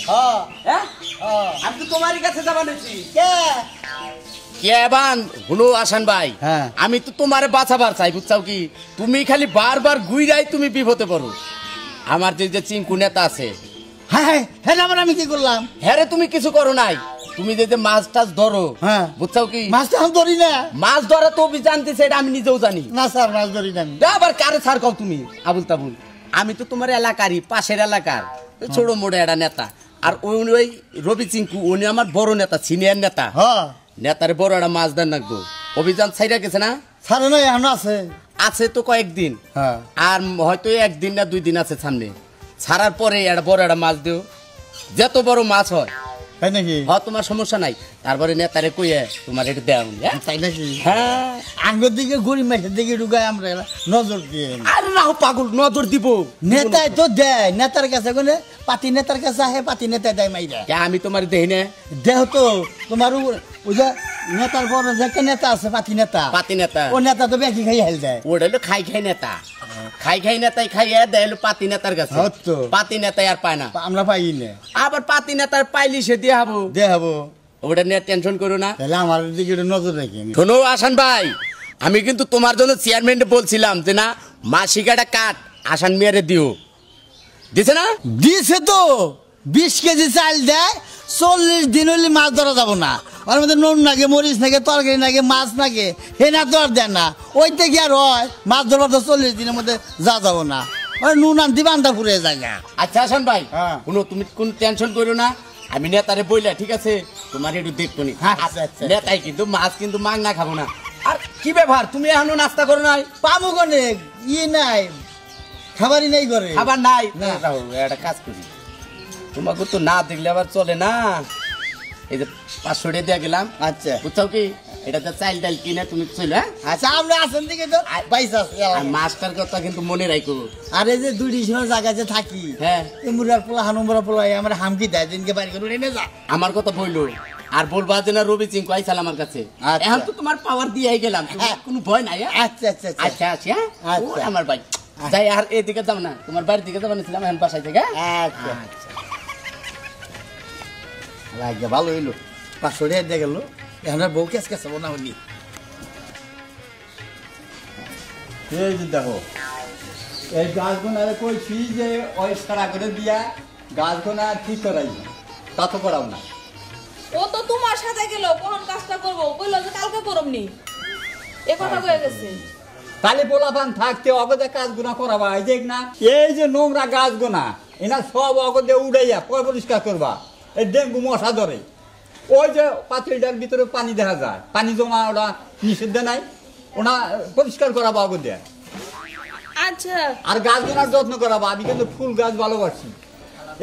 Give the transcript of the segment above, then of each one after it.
হ্যাঁ হ্যাঁ আমি তো তোমারই কাছে যাবা নাকি কে বান হুনো আসান ভাই আমি তো তোমারে বাঁচাবার চাই বুঝছাও কি তুমি খালি বারবার গুইরাই তুমি বিপদে পড়ো আমার যে চিঙ্কু নেতা আছে হ্যাঁ হ্যাঁ আমার আমি কি করলাম হ্যাঁ রে তুমি কিছু করো নাই তুমি যে মাছ টাছ ধরো হ্যাঁ বুঝছাও কি মাছ তো আমি ধরি না মাছ ধরা তো জানতেছে এটা আমি নিজেও জানি না স্যার মাছ ধরি না আবার কারে ছাড় কও তুমি আবুল তাবুল আমি তো তোমার এলাকারই পাশের এলাকার ছোট মোড়ে একটা নেতা আর ওই রবি চিঙ্কু উনি আমার বড় নেতা সিনিয়র নেতা নেতার বড় একটা মাছ দেন নাকবো অভিযান ছাইরা গেছে না ছাড়ে না এখন আছে আছে তো কয়েকদিন আর হয়তো একদিন না 2 দিন আছে সামনে ছাড়ার পরে একটা বড় একটা মাছ দিও যত বড় মাছ হয় তাই নাকি হ্যাঁ তোমার সমস্যা নাই তারপরে নেতারে কইয়ে তোমার এটা দেওয়া তাই নাকি হ্যাঁ আঙ্গুর দিকে গরিব মাছের দিকে ঢুকায় আমরা নজর দিয়ে আর না পাগল নজর দিব নেতাই তো দেয় নেতার কাছে গেলে পাতি নেতার কাছে আহে পাতি নেতা দেয় মাইরা আমি তোমার দেই না দেহ তো তোমার ওই যে নেতার বড় যে নেতা আছে পাতি নেতা ও নেতা তো বেশি খাই হেল দেয় ওটা হলো খাই নেতা খাই নেতাই খাইয়া দেয় হলো পাতি নেতার কাছে পাতি নেতাই আর পায় না আমরা পাই না আবার পাতি নেতার পাইলি সে দিয়ে হবো ওটা নিয়ে টেনশন করো না তাহলে আমার দিকে নজর রাখি শোনো আসান ভাই আমি কিন্তু তোমার জন্য চেয়ারম্যানকে বলছিলাম যে না মাসিকাটা কাট আসান মেয়ারে দিও দিছে না দিছে তো 20 কেজি চাল দেয় 40 দিন হলে মাছ ধরা যাব না ওর মধ্যে নুন নাগে মরিচ নাগে তরকারি নাগে মাছ নাগে হে না তো আর দেন না ওইতে কি আর হয় মাছ ধরবা তো 40 দিনের মধ্যে যা যাব না ওই নুন আনতে বান্ধা ফুরে যায় না আচ্ছা আসান ভাই কোনো তুমি কোন টেনশন করো না আমি নেতারে বইলা ঠিক আছে তোমার একটু দেখবো নি নেতাই কিন্তু মাছ কিন্তু মাং না খাবো না আর কি ব্যাপার তুমি এখনো নাস্তা করো নাই পাবো কোনে নাই খাবারই নাই করে খাবার নাই একটা কাজ করি তোমাকে তো না দেখলে আবার চলে না এই যে 500 টাকা দিয়ে গেলাম আচ্ছা বুঝছো কি এটাতে চাল ডাল কিনে তুমি চলে আচ্ছা আমরা আসেন দিকে তো পয়সা মাস্টার কথা কিন্তু মনে রাখো আরে যে দুই সময় জায়গায় যে থাকি হ্যাঁ মুরার পোলা হানুমরা পোলা আমরা হামকি দেয় দিনকে বাড়ি করে এনে যা আমার কথা বললো আর বলবা যে না রবি চিঙ্কু আইসাল আমার কাছে এখন তো তোমার পাওয়ার দিয়ে গেলাম কোনো ভয় নাই আচ্ছা আচ্ছা আচ্ছা আচ্ছা আমার ভাই যাই আর এদিকে যাও না তোমার বাড়ির দিকে যাবো নিছিলাম এখন বাসায় থেকে আচ্ছা আচ্ছা ভালো হইলো 500 টাকা দিয়ে গেল এখন বউ কেস কেস না হলি এই যে দেখো এই গাছগুনারে কইছি যে অস্কারা করে দিয়া গাছগুনা ঠিক করাই তা তো করাও না ও তো তোমার সাথে গেল কোন কাজটা করব কইলো যে কালকে করমনি এ কথা কইয়া গেছে তাহলে পোলাপান থাকতে অগদে কাজগুনা করাবা এই দেখ না এই যে নোংরা গাছগুনা এনা সব অগদে উড়াইয়া পরিষ্কার করবা এই ডেঙ্গু মশা ধরে ওই যে পাত্রীটার ভিতরে পানি দেখা যায় পানি জমা ওটা নিষিদ্ধ নাই ওনা পরিষ্কার করাবা অগদে আচ্ছা আর গাছগুনার যত্ন করাবা আমি কিন্তু ফুল গাছ ভালোবাসি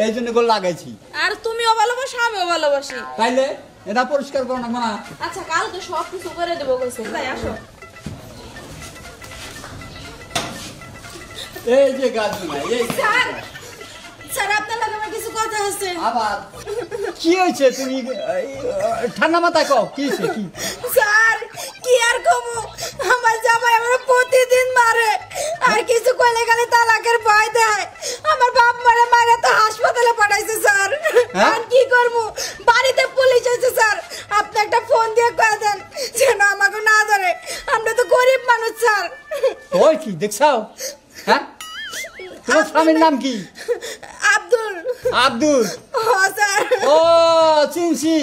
এই জন্য করে লাগাইছি আর তুমিও ভালোবাসো আমিও ভালোবাসি তাইলে এটা পরিষ্কার করো না মানা আচ্ছা কালকে সব কিছু করে দেবো কইছে তাই আসো এই যে গাছগুনা এই স্যার স্যার আপনার লাগে আমার কিছু কথা আছে আবার কি হইছে তুমি ঠান্ডা মাথায় কও কি হইছে কি স্যার কি আর কমু আমার জামাই আমার প্রতিদিন মারে আর কিছু কইলে গেলে তালাকের ভয় দেয় আমার বাপ মারে তো হাসপাতালে পাঠাইছে স্যার আর কি করব বাড়িতে পুলিশ আছে স্যার আপনি একটা ফোন দিয়ে কয়ে দেন যেন আমাকে না ধরে আমরা তো গরিব মানুষ স্যার ওই কি দেখছাও হ্যাঁ তোমার স্বামীর নাম কি আব্দুল আব্দুল হ্যাঁ স্যার ও চিনছি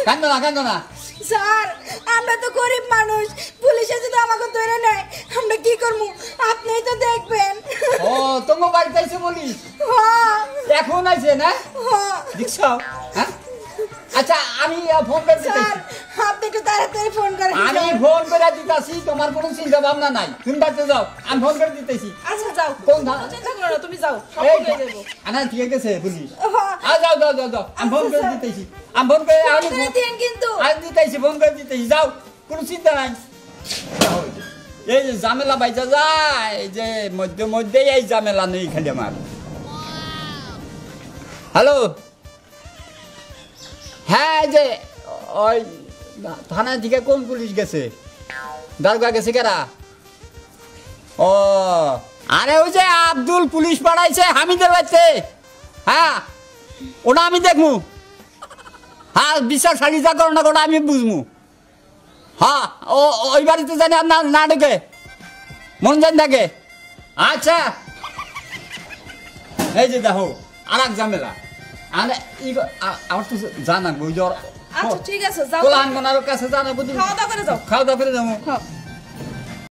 কান্দো না স্যার আমরা তো গরিব মানুষ পুলিশে যদি আমাকে ধরে নেয় আমরা কি করবো আপনিই তো দেখবেন ও তোমার বাড়িতে আইছে পুলিশ এখন আইছে না দেখছো হ্যাঁ আচ্ছা আমি ফোন করে দিতেছি আপনি একটু তাড়াতাড়ি ফোন করেন আমি ফোন করে দিতেছি তোমার কোনো চিন্তা ভাবনা নাই তুমি বাড়িতে যাও আমি ফোন করে দিতেছি আচ্ছা যাও কোন চিন্তা করো না তুমি যাও সব এই হয়ে যাবে আনা ঠিক আছে পুলিশ যাও আমি ফোন করে দিতেছি আমি ফোন করে আমি দেন কিন্তু আজ দিতেছি ফোন করে দিতেছি যাও কোনো চিন্তা নাই এই যে ঝামেলা বাইজা যায় যে মধ্যে এই ঝামেলা নেই খালি আমার হ্যালো হ্যাঁ যে ওই থানা থেকে কোন পুলিশ গেছে দারোগা গেছে কেরা ও আরে ওই যে আব্দুল পুলিশ পাঠাইছে হামিদের বাড়িতে হ্যাঁ ওটা আমি দেখমু হ্যাঁ বিশ্বাস সারি যা করো না ওটা আমি বুঝমু হ্যাঁ ও ওই বাড়িতে জানি আর না ঢুকে মন জানি থাকে আচ্ছা এই যে দেখো আর এক ঝামেলা আমার তো জানাবো ওই যে আচ্ছা ঠিক আছে যাও কোলাহান কাছে জানাবো খাওয়া দাওয়া করে যাও খাওয়া দাওয়া করে যাবো হ্যাঁ